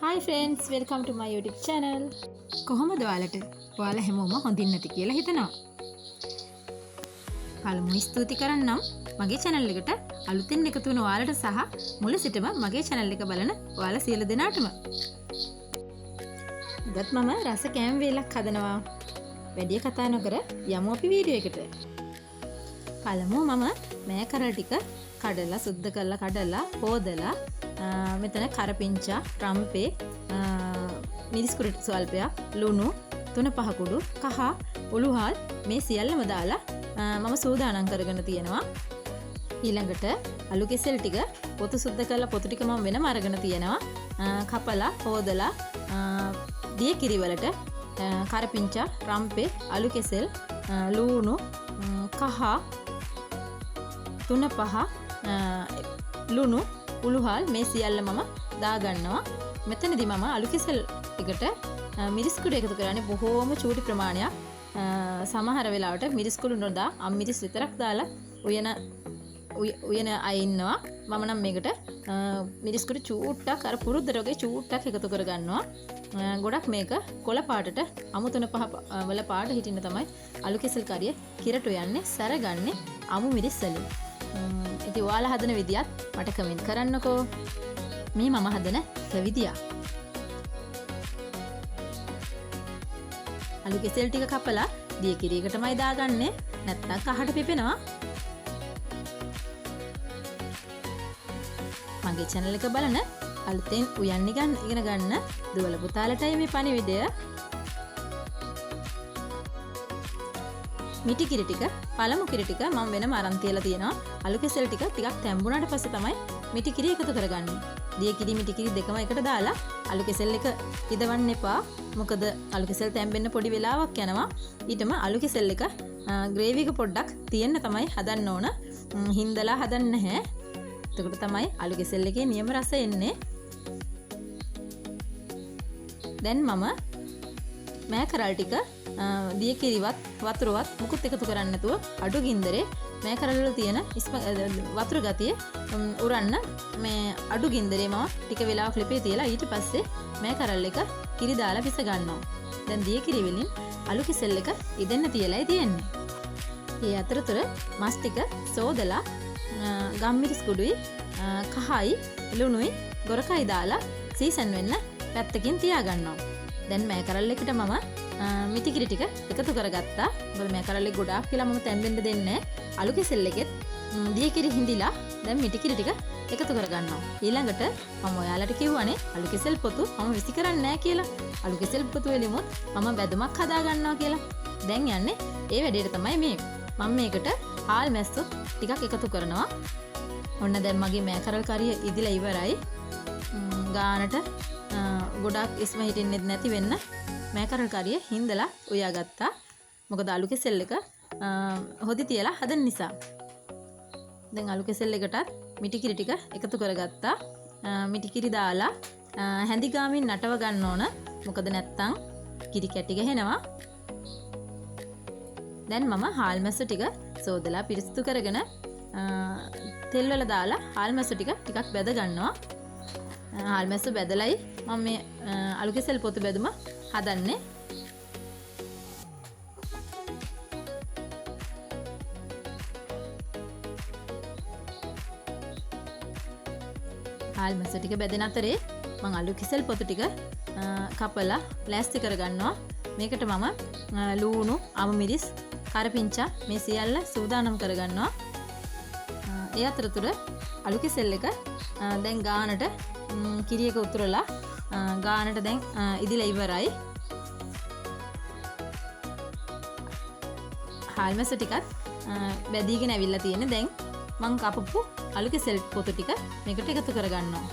Hi friends, welcome to my YouTube channel. කොහොමද ඔයාලට? ඔයාලා හැමෝම හොඳින් නැති කියලා හිතනවා. පළමුව ස්තුති කරන්නම් මගේ channel එකට අලුතෙන් එකතු වුණ ඔයාලට සහ මුල සිටම මගේ channel එක බලන ඔයාලා සියලු දෙනාටම. අදත් මම රස කෑම වේලක් හදනවා. වැඩි කතා නොකර යමු අපි වීඩියෝ එකට. පළමුව මම මේ කරල් ටික කඩලා සුද්ධ කරලා කඩලා හොදලා මෙතන කරපිංචා රම්පේ මිරිස් කුඩු ස්වල්පයක් ලුණු 3-5 කුඩු කහ උළුහල් මේ සියල්ලම දාලා මම සූදානම් කරගෙන තියෙනවා. ඊළඟට අලු කෙසෙල් ටික පොතු සුද්ධ කරලා පොතු ටික මම වෙනම අරගෙන තියෙනවා. කපලා හොදලා දිය කිරි වලට කරපිංචා රම්පේ අලු කෙසෙල් ලුණු කහ 3-5 ලුණු උළුහල් මේ සියල්ල මම දා ගන්නවා. මෙතනදී මම අලු කෙසෙල් එකට මිරිස් කුඩු එකතු කරන්නේ බොහෝම චූටි ප්‍රමාණයක්. සමහර වෙලාවට මිරිස් කුඩු නොදා අම්මිරිස් විතරක් දාලා උයන අය ඉන්නවා. මම නම් මේකට මිරිස් කුඩු චූට්ටක් අර පුරුද්දට වගේ චූට්ටක් එකතු කර ගන්නවා. ගොඩක් මේක කොළ පාටට අමු 3-5 වල පාට හිටින්න තමයි අලු කෙසෙල් කරිය කිරට යන්නේ සැරගන්නේ අමු මිරිස් වලින්. ඉතින් ඔයාලා හදන විදියත් මට කමෙන්ට් කරන්නකෝ. මේ මම හදන විදිය. අලු කෙසෙල් ටික කපලා දිය කිරියකටමයි දාගන්නේ. නැත්නම් කහට පිපෙනවා. මගේ channel එක බලන අලුතෙන් උයන් ඉගෙන ගන්න දුවල පුතාලටයි මේ පණිවිඩය. මිටි කිරි ටික පළමු කිරි ටික මම වෙනම අරන් තියලා තියෙනවා. අලු කෙසෙල් ටික ටිකක් තැඹුණාට පස්සේ තමයි මිටි කිරි එකතු කරගන්නේ. දිය කිරි මිටි කිරි දෙකම එකට දාලා අලු කෙසෙල් එක ඉදවන්න එපා. මොකද අලු කෙසෙල් තැම්බෙන්න පොඩි වෙලාවක් යනවා. ඊටම අලු කෙසෙල් එක ග්‍රේවි එක පොඩ්ඩක් තියෙන්න තමයි හදන්න ඕන. හින්දලා හදන්න නැහැ. එතකොට තමයි අලු කෙසෙල් එකේ නියම රස එන්නේ. දැන් මම මෑ කරල් ටික දිය කිරිවත් වතුරවත් මුකුත් එකතු කරන්නේ නැතුව අඩු ගින්දරේ මේ කරල් වල තියෙන වතුර ගතිය උරන්න මේ අඩු ගින්දරේ මම ටික වෙලාවක් ලිපේ තියලා ඊට පස්සේ මේ කරල් එක කිරි දාලා පිස ගන්නවා. දැන් දිය කිරි වලින් අලු කෙසෙල් එක ඉදෙන්න තියලායි තියෙන්නේ. මේ අතරතුර මස් ටික සෝදලා ගම්මිරිස් කුඩුයි කහයි ලුණුයි ගොරකයි දාලා සීසන් වෙන්න පැත්තකින් තියා ගන්නවා. දැන් මේ කරල් එකට මම මිටි කිරි ටික එකතු කරගත්තා. මොකද මේ කරල් එක ගොඩාක් කියලා මම තැම්බෙන්න දෙන්නේ නැහැ. අලු කෙසෙල් එකෙත් දිය කිරි හිඳිලා දැන් මිටි කිරි ටික එකතු කරගන්නවා. ඊළඟට මම ඔයාලට කිව්වනේ අලු කෙසෙල් පොතු මම විසි කරන්නේ නැහැ කියලා. අලු කෙසෙල් පොතු වලිමුත් මම බැදුමක් හදා ගන්නවා කියලා. දැන් යන්නේ ඒ වැඩේට තමයි මේ. මම මේකට හාල් මැස්සොත් ටිකක් එකතු කරනවා. ඔන්න දැන් මගේ මේ කරල් කරිය ඉදිලා ඉවරයි. ගානට ගොඩක් ඉස්ම හිටින්නේ නැති වෙන්න මේ කරල් කරිය හින්දලා උයාගත්තා. මොකද අලු කෙසෙල් එක හොදි තියලා හදන නිසා. දැන් අලු කෙසෙල් එකටත් මිටි කිරි ටික එකතු කරගත්තා. මිටි කිරි දාලා හැඳි ගාමින් නටව ගන්න ඕන. මොකද නැත්තම් කිරි කැටි ගහනවා. දැන් මම හාල් මැස්ස ටික සෝදලා පිරිසිදු කරගෙන තෙල් වල දාලා හාල් මැස්ස ටික ටිකක් බැද ගන්නවා. හාල් මැස්ස බැදලයි මම මේ අලු කෙසෙල් පොතු බැදුම හදන්නේ. හාල් මැස්ස ටික බැදෙන අතරේ මම අලු කෙසෙල් පොතු ටික කපලා ප්ලාස්ටි කරගන්නවා. මේකට මම ලූණු අමු මිරිස් කරපිංචා මේ සියල්ල සූදානම් කරගන්නවා. ඒ අතරතුර අලු කෙසෙල් එක දැන් ගානට කිරි එක උතුරලා ගානට දැන් ඉදිලා ඉවරයි. හාල් මැස්ස ටිකත් බැදීගෙන ඇවිල්ලා තියෙන්නේ. දැන් මං කපපු අලු කෙසෙල් පොතු ටික මේකට එකතු කරගන්නවා.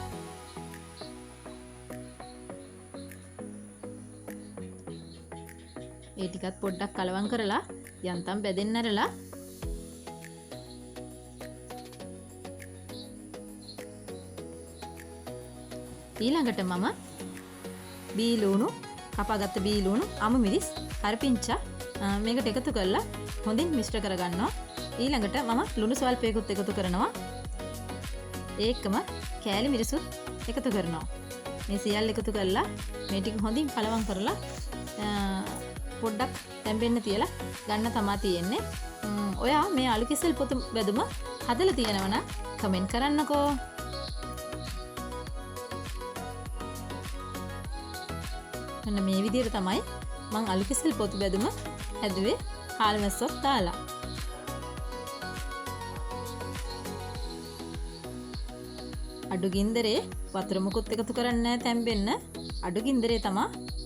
ඒ ටිකත් පොඩ්ඩක් කලවම් කරලා යන්තම් බැදෙන්න ඇරලා ඊළඟට මම බීලුණු කපාගත්ත බීලුණු අමු මිරිස් කරපිංචා මේකට එකතු කරලා හොඳින් මිශ්‍ර කරගන්නවා. ඊළඟට මම ලුණු ස්වල්පයකුත් එකතු කරනවා. ඒකම කෑලි මිරිසුත් එකතු කරනවා. මේ සියල්ල එකතු කරලා මේ ටික හොඳින් කලවම් කරලා පොඩ්ඩක් තැම්බෙන්න තියලා ගන්න තමා තියෙන්නේ. ඔයා මේ අලු කෙසෙල් පොතු බැදුම හදලා තියෙනවා නම් කමෙන්ට් කරන්නකෝ. මෙන්න මේ විදිහට තමයි මම අලු කෙසෙල් පොතු බැදුම හැදුවේ හාල් මැස්සොත් දාලා. අඩු ගින්දරේ වතුර මුකුත් එකතු කරන්නේ නැහැ තැම්බෙන්න. අඩු ගින්දරේ තමයි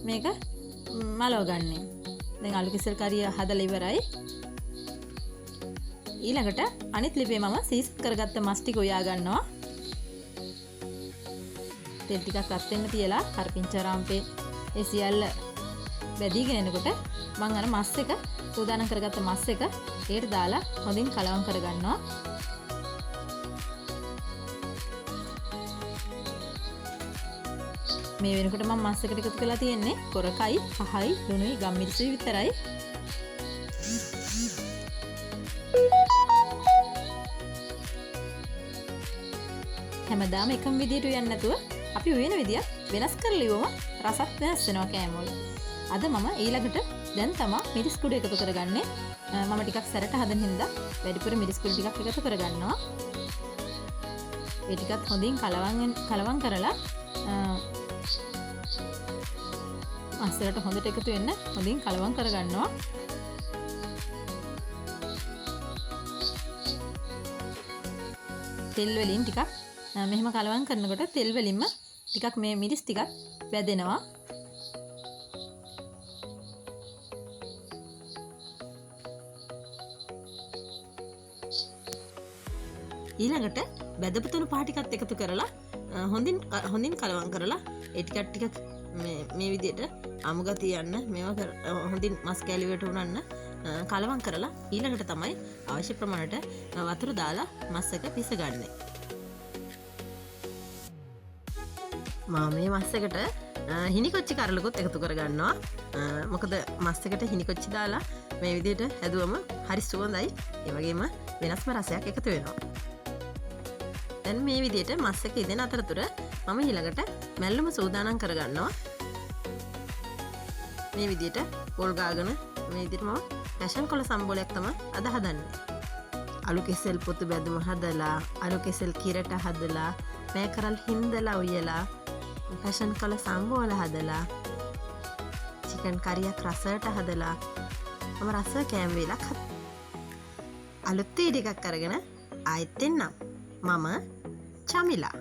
මේක මලව ගන්නෙ. දැන් අලු කෙසෙල් කරිය හදලා ඉවරයි. ඊළඟට අනිත් ලිපේ මම සීසන් කරගත්ත මස් ටික උයා ගන්නවා. තෙල් ටිකක් රත් වෙන්න තියලා කරපිංචාරාම්පේ ඒ සියල්ල බැදීගෙන එනකොට මම අර මස් එක සූදානම් කරගත්ත මස් එක ඒකට දාලා හොඳින් කලවම් කරගන්නවා. මේ වෙනකොට මම මස් එකට එකතු කරලා තියෙන්නේ කොරකයි, පහයි, ලුණුයි, ගම්මිරිසුයි විතරයි. හැමදාම එකම විදියට උයන්නේ නැතුව අපි උයන විදිය වෙනස් කරලා ඉවම රසත් වෙනස් වෙනවා කෑම වල. අද මම ඊළඟට දැන් තමයි මිරිස් කුඩු එකතු කරගන්නේ. මම ටිකක් සැරට හදන හින්දා වැඩිපුර මිරිස් කුඩු ටිකක් එකතු කරගන්නවා. ඒ ටිකත් හොඳින් කලවම් කරලා අස්සරට හොඳට එකතු වෙන්න හොඳින් කලවම් කරගන්නවා. තෙල් වලින් ටිකක් මෙහෙම කලවම් කරනකොට තෙල් වලින්ම ටිකක් මේ මිරිස් ටිකක් වැදෙනවා. ඊළඟට බැදපු තුණු පහ ටිකත් එකතු කරලා හොඳින් කලවම් කරලා ඒ ටිකක් මේ විදිහට අමුගතිය යන්න මේවා හොඳින් මස් කැලි වලට උනන්න කලවම් කරලා ඊළඟට තමයි අවශ්‍ය ප්‍රමාණයට වතුර දාලා මස් එක පිසගන්නේ. මම මේ මස් එකට හිනිකොච්චි කරලකුත් එකතු කරගන්නවා. මොකද මස් එකට හිනිකොච්චි දාලා මේ විදිහට හැදුවම හරි සුවඳයි. ඒ වගේම වෙනස්ම රසයක් එකතු වෙනවා. දැන් මේ විදිහට මස් එක ඉදෙන අතරතුර මම ඊළඟට මැල්ලුම සූදානම් කරගන්නවා. මේ විදිහට පොල් ගාගෙන මේ විදිහට මම රැෂන් කොළ සම්බෝලයක් තමයි අද හදන්නේ. අලු කෙසෙල් පොතු බැදුම හදලා, අලු කෙසෙල් කිරට හදලා, මේකරල් හින්දලා උයලා, රැෂන් කොළ සම්බෝල හදලා, චිකන් කරියක් රසයට හදලා, මම රස කෑම වේලක් අලුත් වීඩියෝ එකක් අරගෙන ආයෙත් එන්නම්. මම චමිලා.